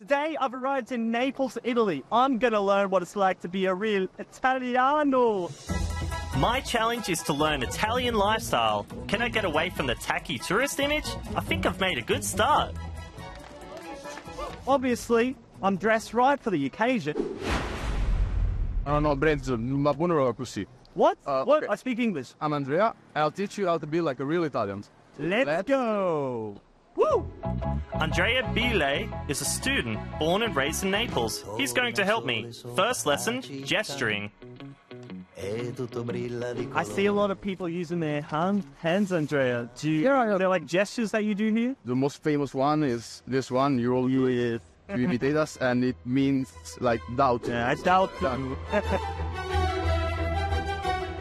Today I've arrived in Naples, Italy. I'm gonna learn what it's like to be a real Italiano. My challenge is to learn Italian lifestyle. Can I get away from the tacky tourist image? I think I've made a good start. Obviously, I'm dressed right for the occasion. No, Brant, ma buono così. What? What? Okay. I speak English. I'm Andrea. I'll teach you how to be like a real Italian. Let's go. Woo! Andrea Bile is a student born and raised in Naples. He's going to help me. First lesson, gesturing. I see a lot of people using their hands, Andrea. Are there like gestures that you do here? The most famous one is this one. You all use it to imitate us, and it means like doubt. Yeah, I doubt you.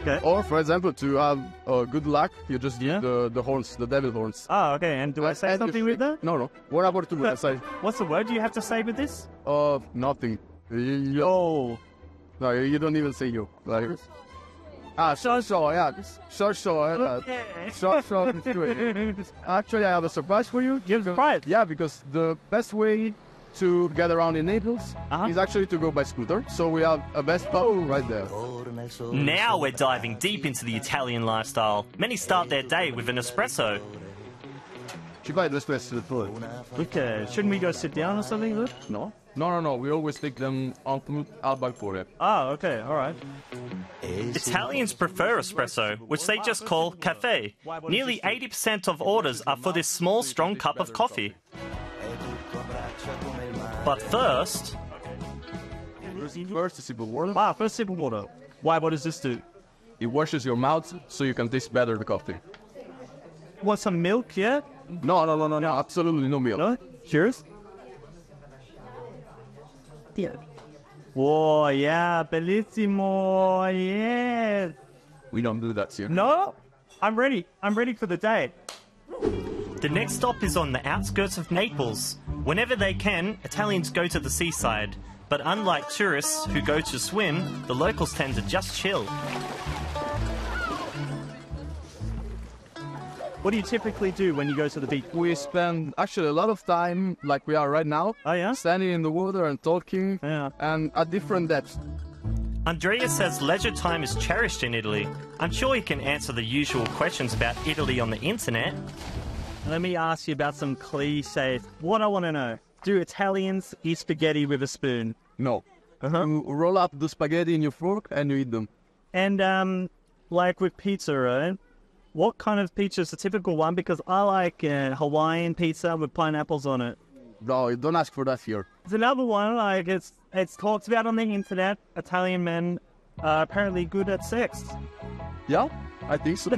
Okay. Or, for example, to have good luck, you just do the horns, the devil horns. Oh, okay. And do I say something with that? No. What about to say? What's the word you have to say with this? Nothing. Oh. No, you don't even say you. Like, yeah. So, Actually, I have a surprise for you. You have a surprise? Yeah, because the best way to get around in Naples is actually to go by scooter. So we have a best spot right there. Now we're diving deep into the Italian lifestyle. Many start their day with an espresso. Ci fai due espressi poi? Okay, shouldn't we go sit down or something, Luke? No. No. We always take them on al balcone. Oh, okay, all right. Italians prefer espresso, which they just call cafe. Nearly 80% of orders are for this small, strong cup of coffee. But first... First, a sip of water. Wow, first sip of water. Why, what does this do? It washes your mouth so you can taste better the coffee. Want some milk, yeah? No, absolutely no milk. No? Cheers. Yeah. Whoa, yeah, bellissimo, yes. We don't do that here. No? I'm ready for the day. The next stop is on the outskirts of Naples. Whenever they can, Italians go to the seaside. But unlike tourists who go to swim, the locals tend to just chill. What do you typically do when you go to the beach? We spend actually a lot of time, like we are right now, standing in the water and talking, and at different depths. Andrea says leisure time is cherished in Italy. I'm sure he can answer the usual questions about Italy on the internet. Let me ask you about some clichés. What I want to know, do Italians eat spaghetti with a spoon? No. You roll up the spaghetti in your fork and you eat them. And, like with pizza, right? What kind of pizza is the typical one? Because I like Hawaiian pizza with pineapples on it. No, don't ask for that here. There's another one, like it's talked about on the internet. Italian men are apparently good at sex. Yeah, I think so.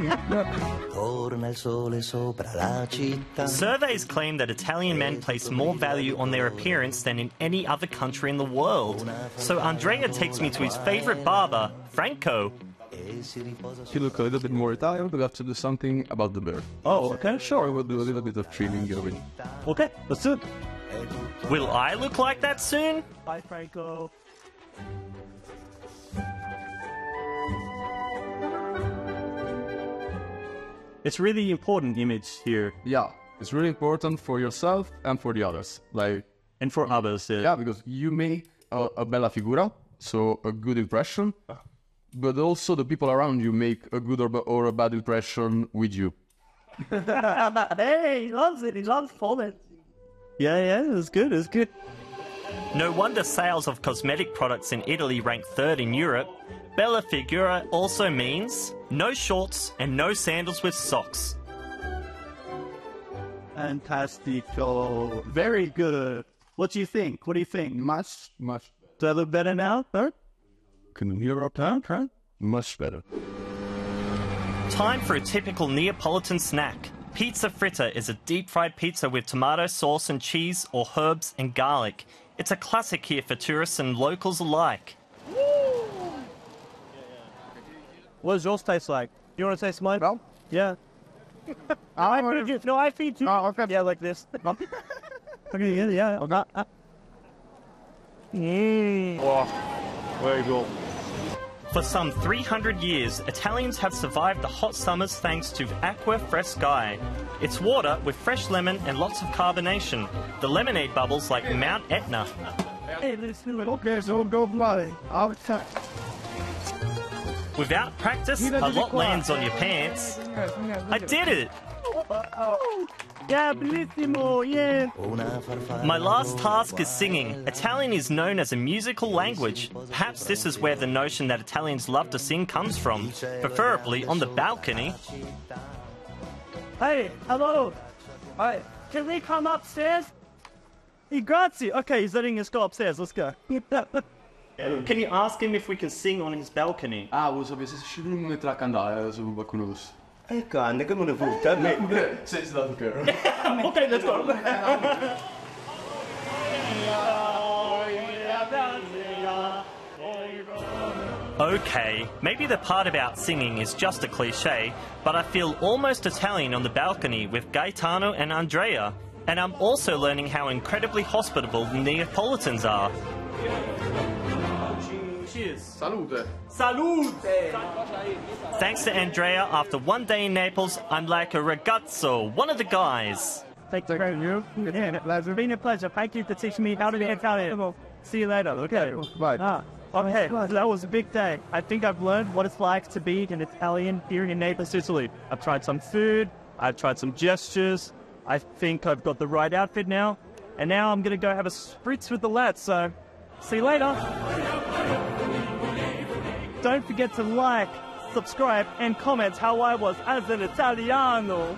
Surveys claim that Italian men place more value on their appearance than in any other country in the world. So Andrea takes me to his favorite barber, Franco. You look a little bit more Italian, we'll have to do something about the beard. Oh, okay, sure. We'll do a little bit of trimming going. Okay, let's do it. Will I look like that soon? Bye, Franco. It's really important image here. Yeah, it's really important for yourself and for the others. And for others. Yeah, because you make a bella figura, so a good impression. But also the people around you make a good or a bad impression with you. Hey, he loves it. He loves Poland. Yeah, it's good. No wonder sales of cosmetic products in Italy rank third in Europe. Bella figura also means no shorts and no sandals with socks. Fantastico. Very good. What do you think? Much. Do I look better now? Huh? Can you Europe? Huh? Much better. Time for a typical Neapolitan snack. Pizza fritta is a deep-fried pizza with tomato sauce and cheese or herbs and garlic. It's a classic here for tourists and locals alike. What does yours taste like? You want to taste mine? No. Yeah. I feed you. Oh, okay. Yeah, like this. Okay, yeah. Oh, very good. For some 300 years, Italians have survived the hot summers thanks to acqua frescae. It's water with fresh lemon and lots of carbonation. The lemonade bubbles like Mount Etna. Without practice, a lot lands on your pants. I did it! Yeah, bellissimo, yeah. My last task is singing. Italian is known as a musical language. Perhaps this is where the notion that Italians love to sing comes from, preferably on the balcony. Hey, hello. Hi. Can we come upstairs? Hey, grazie. Okay, he's letting us go upstairs. Let's go. Can you ask him if we can sing on his balcony? Ah, volevo sapere se ci mettere a cantare se qualcuno lo sa. Canne, che me ne frutta? Sei stato chiaro. Okay, let's go. Okay, maybe the part about singing is just a cliche, but I feel almost Italian on the balcony with Gaetano and Andrea. And I'm also learning how incredibly hospitable the Neapolitans are. Cheers. Salute. Salute. Thanks to Andrea, after one day in Naples, I'm like a ragazzo, one of the guys. Thank you. Yeah, it's been a pleasure. Thank you for teaching me how to be Italian. See you later. Okay. Bye. Okay, that was a big day. I think I've learned what it's like to be an Italian here in Naples, Italy. I've tried some food. I've tried some gestures. I think I've got the right outfit now. And now I'm going to go have a spritz with the lads, so see you later. Don't forget to like, subscribe, and comment how I was as an Italiano.